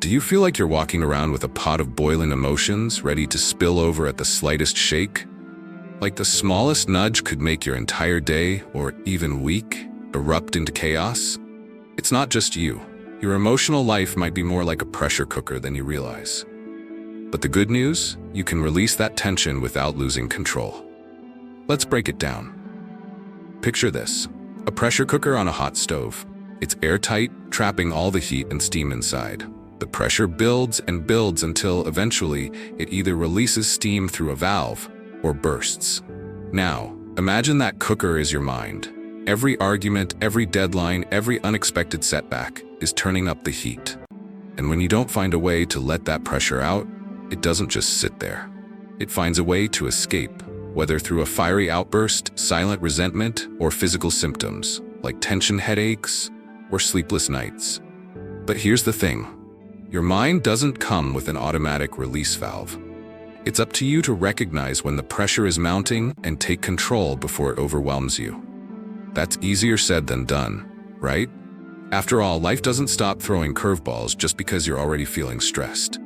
Do you feel like you're walking around with a pot of boiling emotions ready to spill over at the slightest shake? Like the smallest nudge could make your entire day, or even week, erupt into chaos? It's not just you. Your emotional life might be more like a pressure cooker than you realize. But the good news? You can release that tension without losing control. Let's break it down. Picture this: a pressure cooker on a hot stove. It's airtight, trapping all the heat and steam inside. The pressure builds and builds until eventually it either releases steam through a valve or bursts. Now, imagine that cooker is your mind. Every argument, every deadline, every unexpected setback is turning up the heat. And when you don't find a way to let that pressure out, it doesn't just sit there. It finds a way to escape, whether through a fiery outburst, silent resentment, or physical symptoms like tension headaches or sleepless nights. But here's the thing. Your mind doesn't come with an automatic release valve. It's up to you to recognize when the pressure is mounting and take control before it overwhelms you. That's easier said than done, right? After all, life doesn't stop throwing curveballs just because you're already feeling stressed.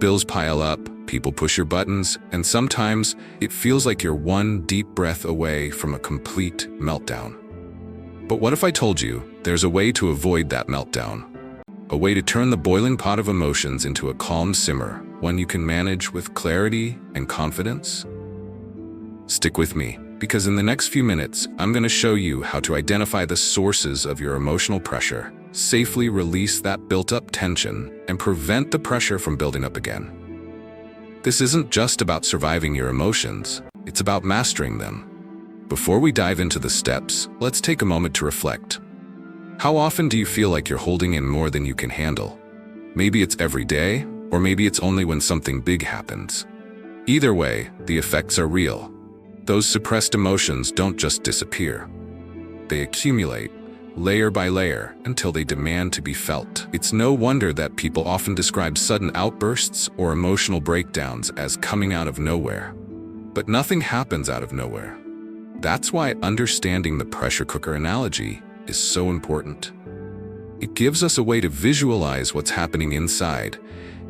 Bills pile up, people push your buttons, and sometimes it feels like you're one deep breath away from a complete meltdown. But what if I told you there's a way to avoid that meltdown? A way to turn the boiling pot of emotions into a calm simmer, one you can manage with clarity and confidence? Stick with me, because in the next few minutes, I'm going to show you how to identify the sources of your emotional pressure, safely release that built-up tension, and prevent the pressure from building up again. This isn't just about surviving your emotions, it's about mastering them. Before we dive into the steps, let's take a moment to reflect. How often do you feel like you're holding in more than you can handle? Maybe it's every day, or maybe it's only when something big happens. Either way, the effects are real. Those suppressed emotions don't just disappear. They accumulate, layer by layer, until they demand to be felt. It's no wonder that people often describe sudden outbursts or emotional breakdowns as coming out of nowhere. But nothing happens out of nowhere. That's why understanding the pressure cooker analogy is so important. It gives us a way to visualize what's happening inside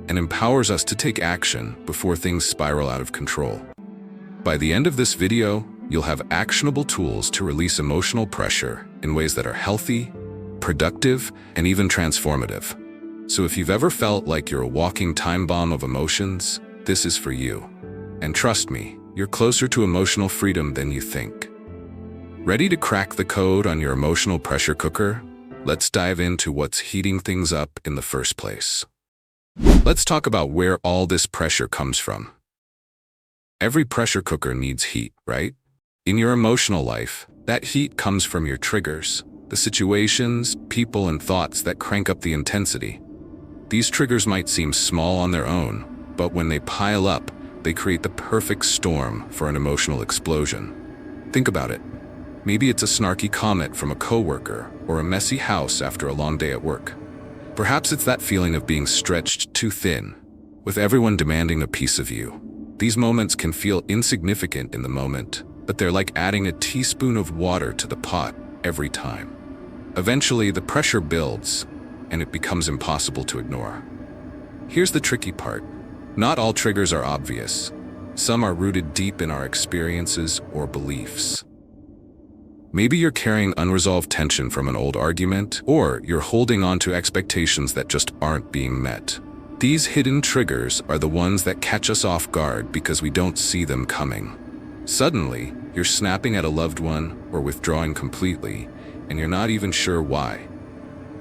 and empowers us to take action before things spiral out of control. By the end of this video, you'll have actionable tools to release emotional pressure in ways that are healthy, productive, and even transformative. So if you've ever felt like you're a walking time bomb of emotions, this is for you. And trust me, you're closer to emotional freedom than you think. Ready to crack the code on your emotional pressure cooker? Let's dive into what's heating things up in the first place. Let's talk about where all this pressure comes from. Every pressure cooker needs heat, right? In your emotional life, that heat comes from your triggers, the situations, people, and thoughts that crank up the intensity. These triggers might seem small on their own, but when they pile up, they create the perfect storm for an emotional explosion. Think about it. Maybe it's a snarky comment from a coworker or a messy house after a long day at work. Perhaps it's that feeling of being stretched too thin, with everyone demanding a piece of you. These moments can feel insignificant in the moment, but they're like adding a teaspoon of water to the pot every time. Eventually, the pressure builds, and it becomes impossible to ignore. Here's the tricky part. Not all triggers are obvious. Some are rooted deep in our experiences or beliefs. Maybe you're carrying unresolved tension from an old argument, or you're holding on to expectations that just aren't being met. These hidden triggers are the ones that catch us off guard because we don't see them coming. Suddenly, you're snapping at a loved one or withdrawing completely, and you're not even sure why.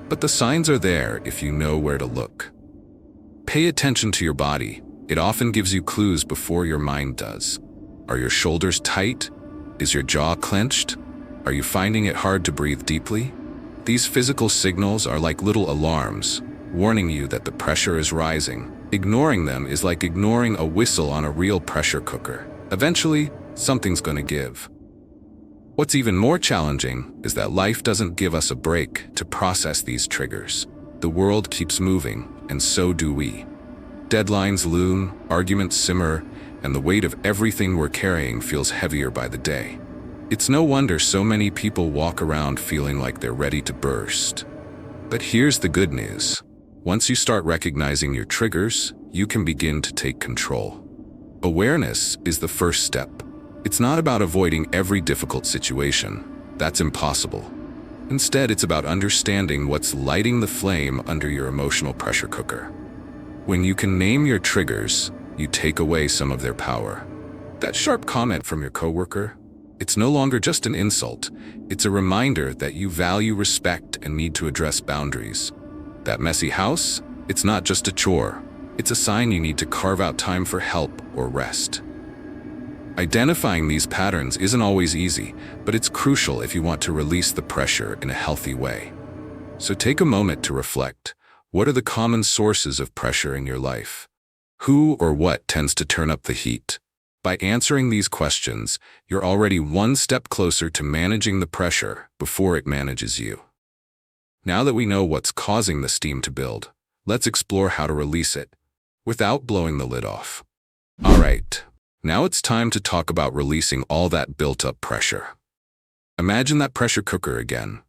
But the signs are there if you know where to look. Pay attention to your body. It often gives you clues before your mind does. Are your shoulders tight? Is your jaw clenched? Are you finding it hard to breathe deeply? These physical signals are like little alarms, warning you that the pressure is rising. Ignoring them is like ignoring a whistle on a real pressure cooker. Eventually, something's gonna give. What's even more challenging is that life doesn't give us a break to process these triggers. The world keeps moving, and so do we. Deadlines loom, arguments simmer, and the weight of everything we're carrying feels heavier by the day. It's no wonder so many people walk around feeling like they're ready to burst. But here's the good news. Once you start recognizing your triggers, you can begin to take control. Awareness is the first step. It's not about avoiding every difficult situation. That's impossible. Instead, it's about understanding what's lighting the flame under your emotional pressure cooker. When you can name your triggers, you take away some of their power. That sharp comment from your coworker, it's no longer just an insult. It's a reminder that you value respect and need to address boundaries. That messy house, it's not just a chore. It's a sign you need to carve out time for help or rest. Identifying these patterns isn't always easy, but it's crucial if you want to release the pressure in a healthy way. So take a moment to reflect. What are the common sources of pressure in your life? Who or what tends to turn up the heat? By answering these questions, you're already one step closer to managing the pressure before it manages you. Now that we know what's causing the steam to build, let's explore how to release it without blowing the lid off. All right, now it's time to talk about releasing all that built-up pressure. Imagine that pressure cooker again.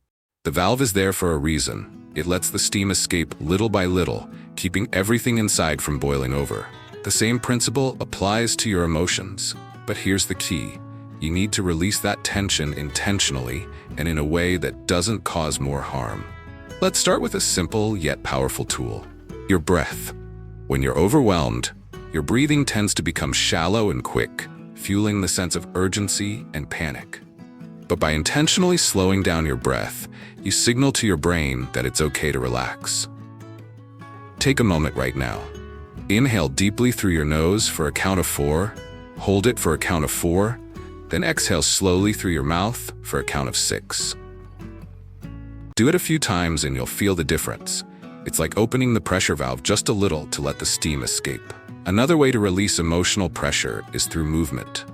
The valve is there for a reason. It lets the steam escape little by little, keeping everything inside from boiling over. The same principle applies to your emotions. But here's the key. You need to release that tension intentionally and in a way that doesn't cause more harm. Let's start with a simple yet powerful tool: your breath. When you're overwhelmed, your breathing tends to become shallow and quick, fueling the sense of urgency and panic. But by intentionally slowing down your breath, you signal to your brain that it's okay to relax. Take a moment right now. Inhale deeply through your nose for a count of 4, hold it for a count of 4, then exhale slowly through your mouth for a count of 6. Do it a few times and you'll feel the difference. It's like opening the pressure valve just a little to let the steam escape. Another way to release emotional pressure is through movement.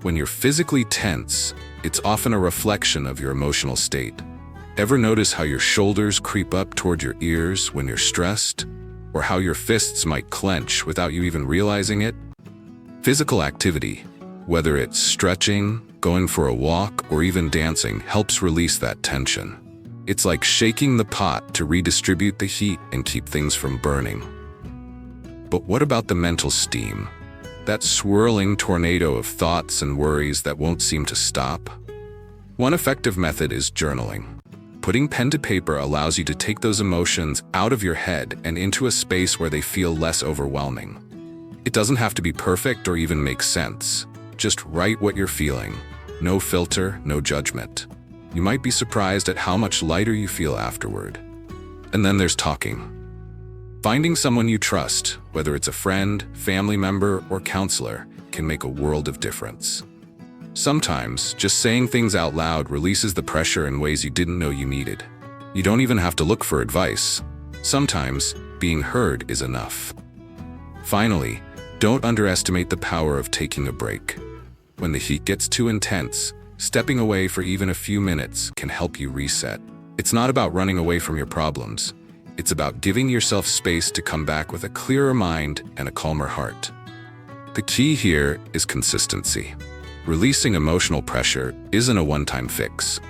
When you're physically tense, it's often a reflection of your emotional state. Ever notice how your shoulders creep up toward your ears when you're stressed? Or how your fists might clench without you even realizing it? Physical activity, whether it's stretching, going for a walk, or even dancing, helps release that tension. It's like shaking the pot to redistribute the heat and keep things from burning. But what about the mental steam? That swirling tornado of thoughts and worries that won't seem to stop? One effective method is journaling. Putting pen to paper allows you to take those emotions out of your head and into a space where they feel less overwhelming. It doesn't have to be perfect or even make sense. Just write what you're feeling. No filter, no judgment. You might be surprised at how much lighter you feel afterward. And then there's talking. Finding someone you trust, whether it's a friend, family member, or counselor, can make a world of difference. Sometimes, just saying things out loud releases the pressure in ways you didn't know you needed. You don't even have to look for advice. Sometimes, being heard is enough. Finally, don't underestimate the power of taking a break. When the heat gets too intense, stepping away for even a few minutes can help you reset. It's not about running away from your problems. It's about giving yourself space to come back with a clearer mind and a calmer heart. The key here is consistency. Releasing emotional pressure isn't a one-time fix.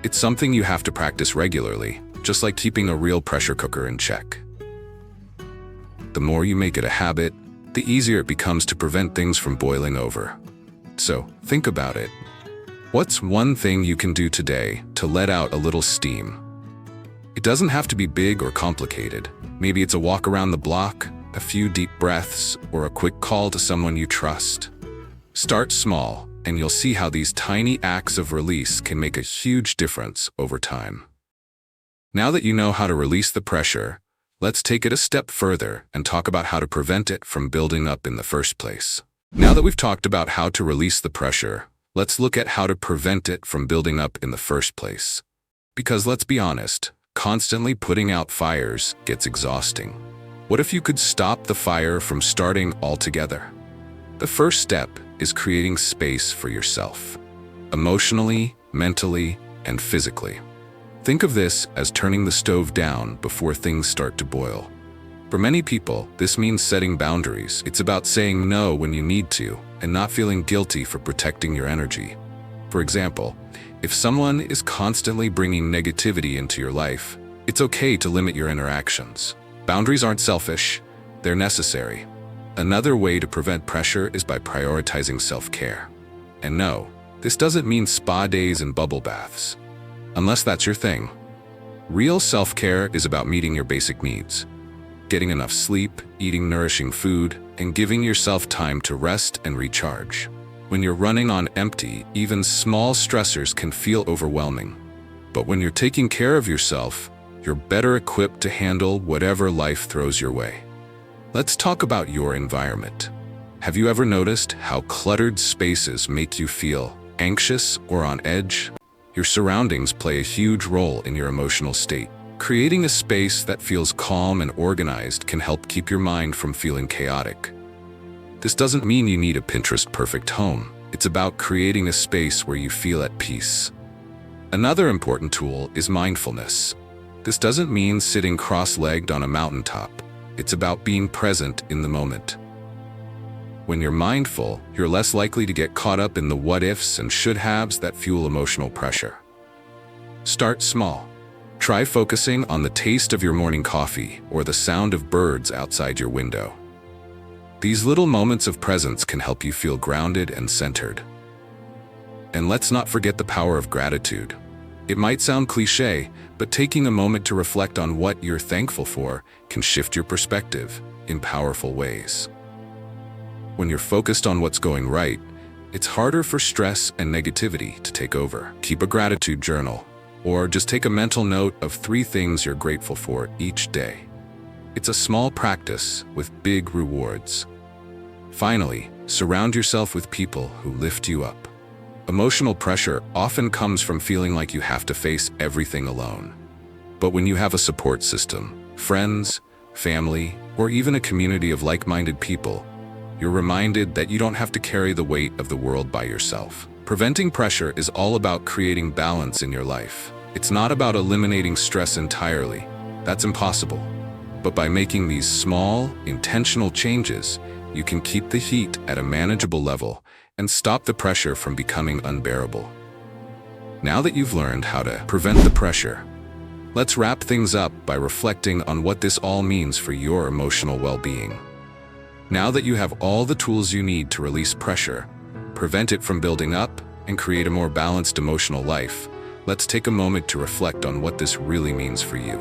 It's something you have to practice regularly, just like keeping a real pressure cooker in check. The more you make it a habit, the easier it becomes to prevent things from boiling over. So, think about it. What's one thing you can do today to let out a little steam? It doesn't have to be big or complicated. Maybe it's a walk around the block, a few deep breaths, or a quick call to someone you trust. Start small, and you'll see how these tiny acts of release can make a huge difference over time. Now that you know how to release the pressure, let's take it a step further and talk about how to prevent it from building up in the first place. Now that we've talked about how to release the pressure, let's look at how to prevent it from building up in the first place. Because let's be honest, constantly putting out fires gets exhausting. What if you could stop the fire from starting altogether? The first step is creating space for yourself, emotionally, mentally, and physically. Think of this as turning the stove down before things start to boil. For many people, this means setting boundaries. It's about saying no when you need to and not feeling guilty for protecting your energy. For example, if someone is constantly bringing negativity into your life, it's okay to limit your interactions. Boundaries aren't selfish, they're necessary. Another way to prevent pressure is by prioritizing self-care. And no, this doesn't mean spa days and bubble baths. Unless that's your thing. Real self-care is about meeting your basic needs. Getting enough sleep, eating nourishing food, and giving yourself time to rest and recharge. When you're running on empty, even small stressors can feel overwhelming. But when you're taking care of yourself, you're better equipped to handle whatever life throws your way. Let's talk about your environment. Have you ever noticed how cluttered spaces make you feel anxious or on edge? Your surroundings play a huge role in your emotional state. Creating a space that feels calm and organized can help keep your mind from feeling chaotic. This doesn't mean you need a Pinterest-perfect home. It's about creating a space where you feel at peace. Another important tool is mindfulness. This doesn't mean sitting cross-legged on a mountaintop. It's about being present in the moment. When you're mindful, you're less likely to get caught up in the what-ifs and should-haves that fuel emotional pressure. Start small. Try focusing on the taste of your morning coffee or the sound of birds outside your window. These little moments of presence can help you feel grounded and centered. And let's not forget the power of gratitude. It might sound cliché, but taking a moment to reflect on what you're thankful for can shift your perspective in powerful ways. When you're focused on what's going right, it's harder for stress and negativity to take over. Keep a gratitude journal, or just take a mental note of 3 things you're grateful for each day. It's a small practice with big rewards. Finally, surround yourself with people who lift you up. Emotional pressure often comes from feeling like you have to face everything alone. But when you have a support system, friends, family, or even a community of like-minded people, you're reminded that you don't have to carry the weight of the world by yourself. Preventing pressure is all about creating balance in your life. It's not about eliminating stress entirely. That's impossible. But by making these small, intentional changes, you can keep the heat at a manageable level and stop the pressure from becoming unbearable. Now that you've learned how to prevent the pressure, let's wrap things up by reflecting on what this all means for your emotional well-being. Now that you have all the tools you need to release pressure, prevent it from building up, and create a more balanced emotional life, let's take a moment to reflect on what this really means for you.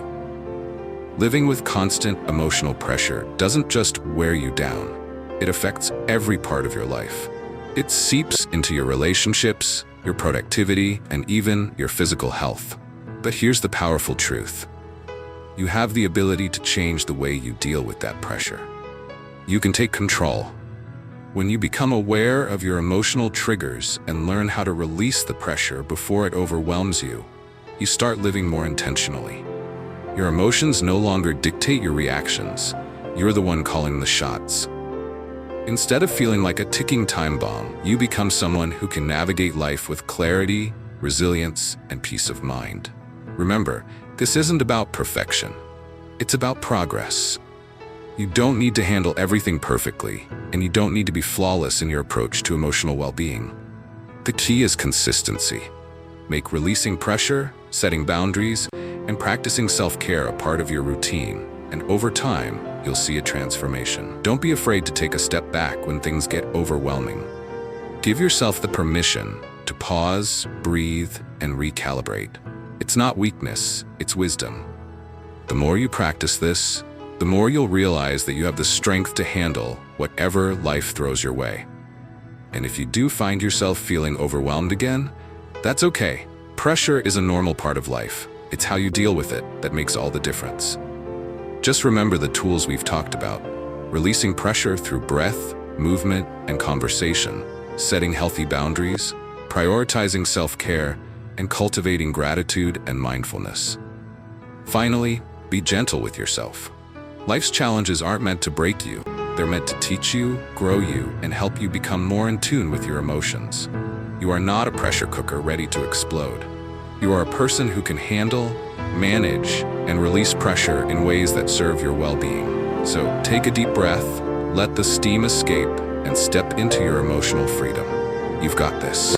Living with constant emotional pressure doesn't just wear you down. It affects every part of your life. It seeps into your relationships, your productivity, and even your physical health. But here's the powerful truth. You have the ability to change the way you deal with that pressure. You can take control. When you become aware of your emotional triggers and learn how to release the pressure before it overwhelms you, you start living more intentionally. Your emotions no longer dictate your reactions. You're the one calling the shots. Instead of feeling like a ticking time bomb, you become someone who can navigate life with clarity, resilience, and peace of mind. Remember, this isn't about perfection. It's about progress. You don't need to handle everything perfectly, and you don't need to be flawless in your approach to emotional well-being. The key is consistency. Make releasing pressure, setting boundaries, and practicing self-care a part of your routine, and over time, you'll see a transformation. Don't be afraid to take a step back when things get overwhelming. Give yourself the permission to pause, breathe, and recalibrate. It's not weakness, it's wisdom. The more you practice this, the more you'll realize that you have the strength to handle whatever life throws your way. And if you do find yourself feeling overwhelmed again, that's okay. Pressure is a normal part of life. It's how you deal with it that makes all the difference. Just remember the tools we've talked about: releasing pressure through breath, movement, and conversation, setting healthy boundaries, prioritizing self-care, and cultivating gratitude and mindfulness. Finally, be gentle with yourself. Life's challenges aren't meant to break you. They're meant to teach you, grow you, and help you become more in tune with your emotions. You are not a pressure cooker ready to explode. You are a person who can handle, manage, and release pressure in ways that serve your well-being. So take a deep breath, let the steam escape, and step into your emotional freedom. You've got this.